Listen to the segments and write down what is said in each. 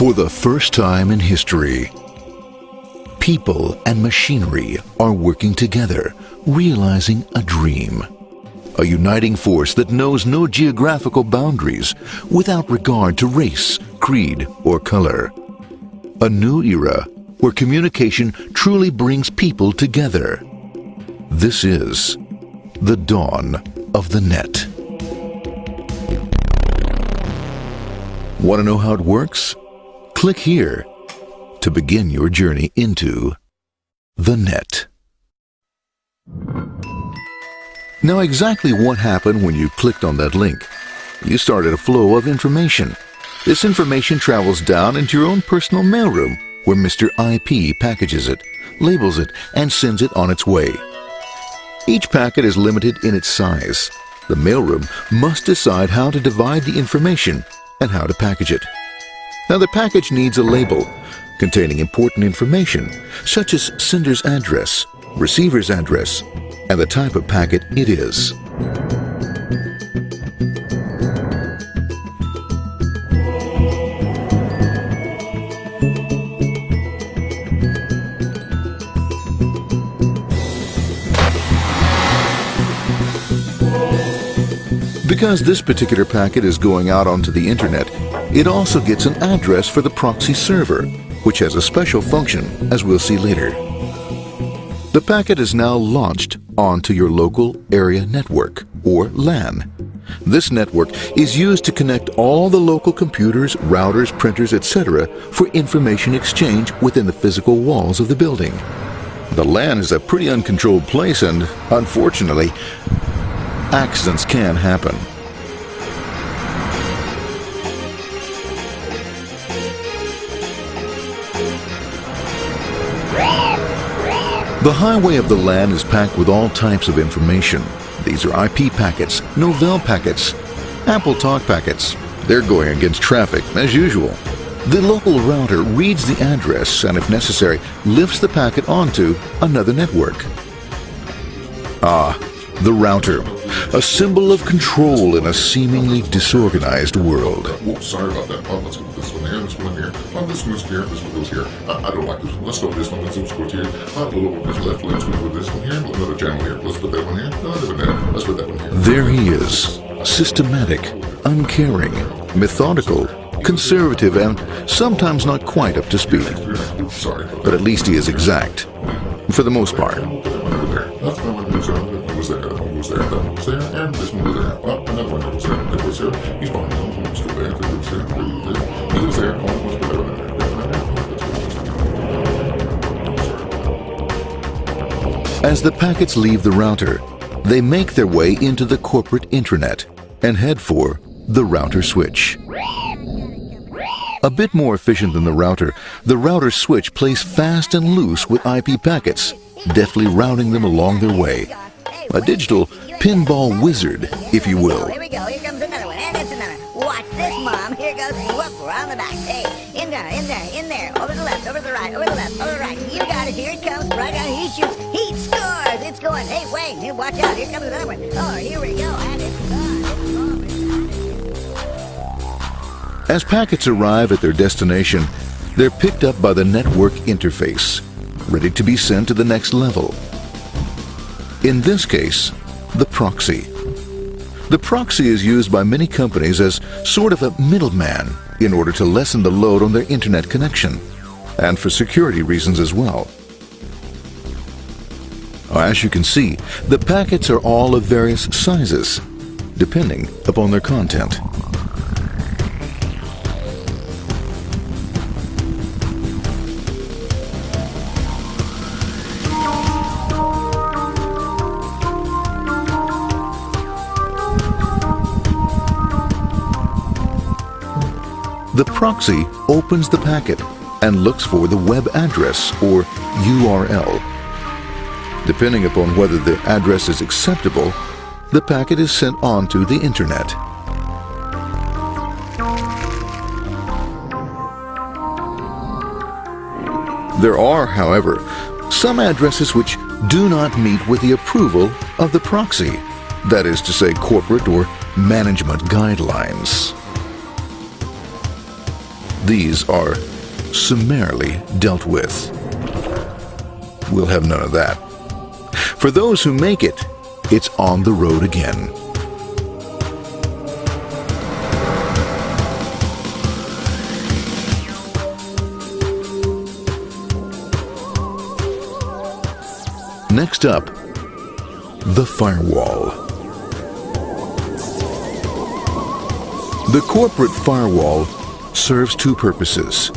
For the first time in history, people and machinery are working together, realizing a dream. A uniting force that knows no geographical boundaries without regard to race, creed, or color. A new era where communication truly brings people together. This is the dawn of the net. Want to know how it works? Click here to begin your journey into the net. Now, exactly what happened when you clicked on that link? You started a flow of information. This information travels down into your own personal mailroom, where Mr. IP packages it, labels it, and sends it on its way. Each packet is limited in its size. The mailroom must decide how to divide the information and how to package it. Now, the package needs a label containing important information, such as sender's address, receiver's address, and the type of packet it is. Because this particular packet is going out onto the internet, it also gets an address for the proxy server, which has a special function, as we'll see later. The packet is now launched onto your local area network, or LAN. This network is used to connect all the local computers, routers, printers, etc. for information exchange within the physical walls of the building. The LAN is a pretty uncontrolled place, and unfortunately, accidents can happen. The highway of the LAN is packed with all types of information. These are IP packets, Novell packets, Apple Talk packets. They're going against traffic, as usual. The local router reads the address and, if necessary, lifts the packet onto another network. The router, a symbol of control in a seemingly disorganized world. Whoops, sorry about that. Let's go with this one here, this one here. This one goes here, this one goes here. I don't like this one. Let's go with this one. Let's go here. A little one goes left. Let's go with this one here. Another channel here. Let's put that one here. Another one there. Let's put that one here. There he is, systematic, uncaring, methodical, conservative, and sometimes not quite up to speed. Sorry. But at least he is exact, for the most part. That one goes there. That one goes there. That one goes there. And this one goes there. Oh, another one goes there. That goes there. He's fine. Let's go there. That goes there. He goes there. Oh, let's put that one there. As the packets leave the router, they make their way into the corporate intranet and head for the router switch. A bit more efficient than the router switch plays fast and loose with IP packets, deftly routing them along their way. A digital pinball wizard, if you will. Here we go. Here comes another one. And it's another. Watch this, Mom. Here goes. Whoop, we're on the back. Hey, in there, in there, in there. Over the left, over the right, over the left, over the right. You got it. Here it comes. Right on. He shoots. He scores. It's going. Hey, wait. Hey, watch out. Here comes another one. Oh, here we go. And it's gone. As packets arrive at their destination, they're picked up by the network interface, ready to be sent to the next level. In this case, the proxy. The proxy is used by many companies as sort of a middleman in order to lessen the load on their internet connection, and for security reasons as well. As you can see, the packets are all of various sizes, depending upon their content. The proxy opens the packet and looks for the web address, or URL. Depending upon whether the address is acceptable, the packet is sent on to the internet. There are, however, some addresses which do not meet with the approval of the proxy, that is to say, corporate or management guidelines. these are summarily dealt with. We'll have none of that. For those who make it, it's on the road again. Next up, the firewall. The corporate firewall serves two purposes.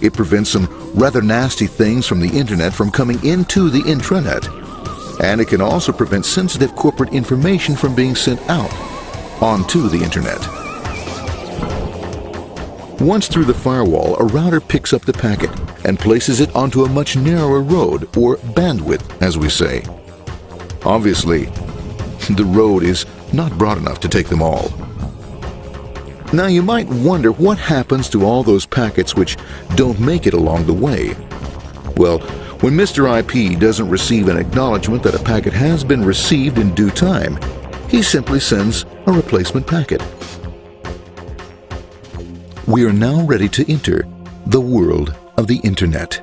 It prevents some rather nasty things from the internet from coming into the intranet, and it can also prevent sensitive corporate information from being sent out onto the internet. Once through the firewall, a router picks up the packet and places it onto a much narrower road, or bandwidth, as we say. Obviously, the road is not broad enough to take them all. Now you might wonder what happens to all those packets which don't make it along the way. Well, when Mr. IP doesn't receive an acknowledgement that a packet has been received in due time, he simply sends a replacement packet. We are now ready to enter the world of the Internet.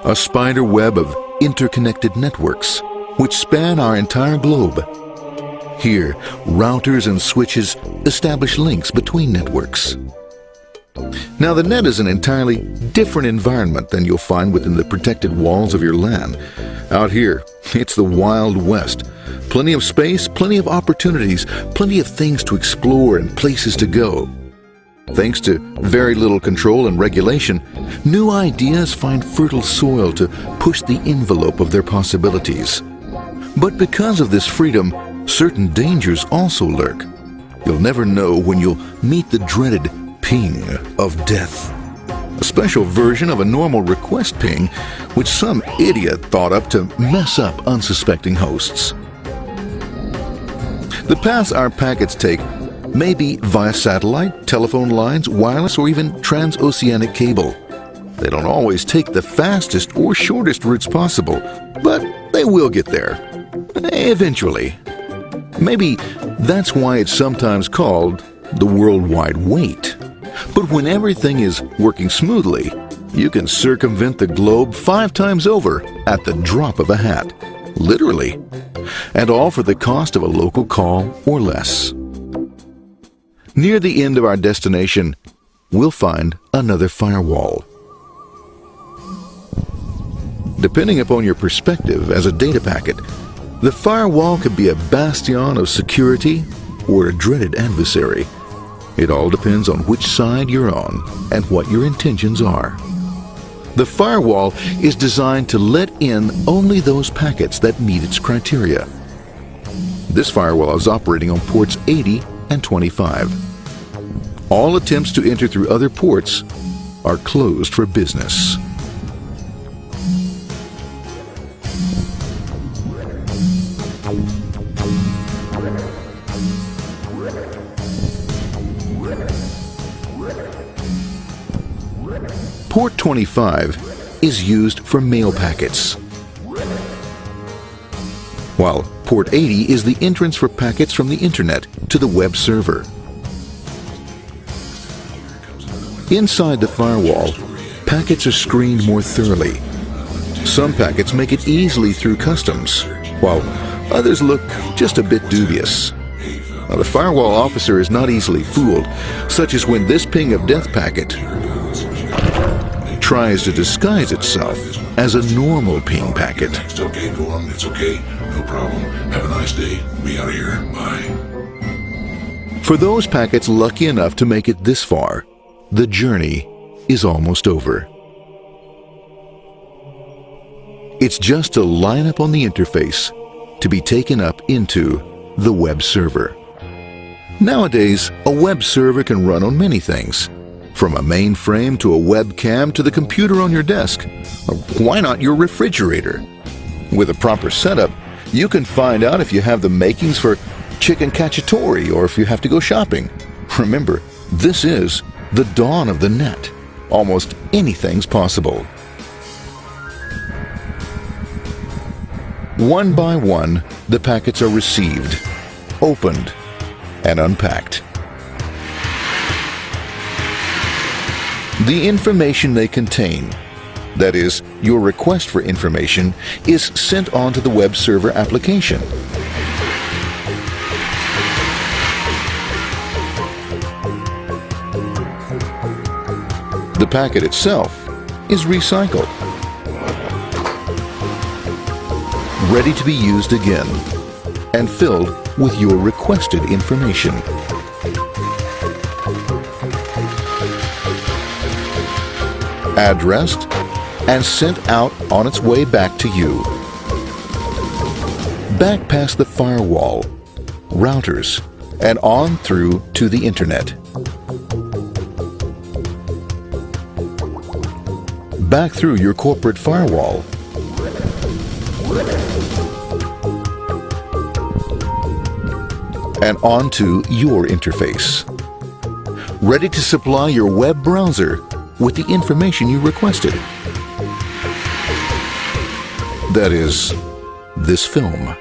A spider web of interconnected networks which span our entire globe. Here, routers and switches establish links between networks. Now, the net is an entirely different environment than you'll find within the protected walls of your LAN. Out here, it's the Wild West. Plenty of space, plenty of opportunities, plenty of things to explore and places to go. Thanks to very little control and regulation, new ideas find fertile soil to push the envelope of their possibilities. But because of this freedom, certain dangers also lurk. You'll never know when you'll meet the dreaded ping of death. A special version of a normal request ping, which some idiot thought up to mess up unsuspecting hosts. The paths our packets take may be via satellite, telephone lines, wireless, or even transoceanic cable. They don't always take the fastest or shortest routes possible, but they will get there. Eventually. Maybe that's why it's sometimes called the worldwide wait. But when everything is working smoothly, you can circumvent the globe 5 times over at the drop of a hat. Literally. And all for the cost of a local call or less. Near the end of our destination, we'll find another firewall. Depending upon your perspective as a data packet, the firewall could be a bastion of security or a dreaded adversary. It all depends on which side you're on and what your intentions are. The firewall is designed to let in only those packets that meet its criteria. This firewall is operating on ports 80 and 25. All attempts to enter through other ports are closed for business. Port 25 is used for mail packets, while Port 80 is the entrance for packets from the Internet to the web server. Inside the firewall, packets are screened more thoroughly. Some packets make it easily through customs, while others look just a bit dubious. Now, the firewall officer is not easily fooled, such as when this ping of death packet tries to disguise itself as a normal ping packet. It's okay, go on, it's okay, no problem. Have a nice day. Be out of here. Bye. For those packets lucky enough to make it this far, the journey is almost over. It's just a line up on the interface to be taken up into the web server. Nowadays, a web server can run on many things, from a mainframe to a webcam to the computer on your desk. Or why not your refrigerator? With a proper setup, you can find out if you have the makings for chicken cacciatore or if you have to go shopping. Remember, this is the dawn of the net. Almost anything's possible. One by one, the packets are received, opened, and unpacked. The information they contain, that is, your request for information, is sent on to the web server application. The packet itself is recycled, ready to be used again, and filled with your requested information. Addressed and sent out on its way back to you. Back past the firewall, routers, and on through to the internet. Back through your corporate firewall. And onto your interface. Ready to supply your web browser with the information you requested. That is, this film.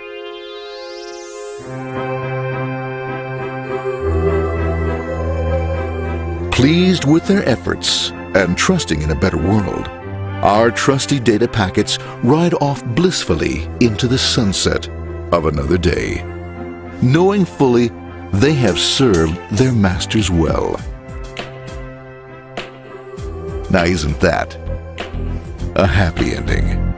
Pleased with their efforts and trusting in a better world, our trusty data packets ride off blissfully into the sunset of another day, knowing fully they have served their masters well. Now, isn't that a happy ending?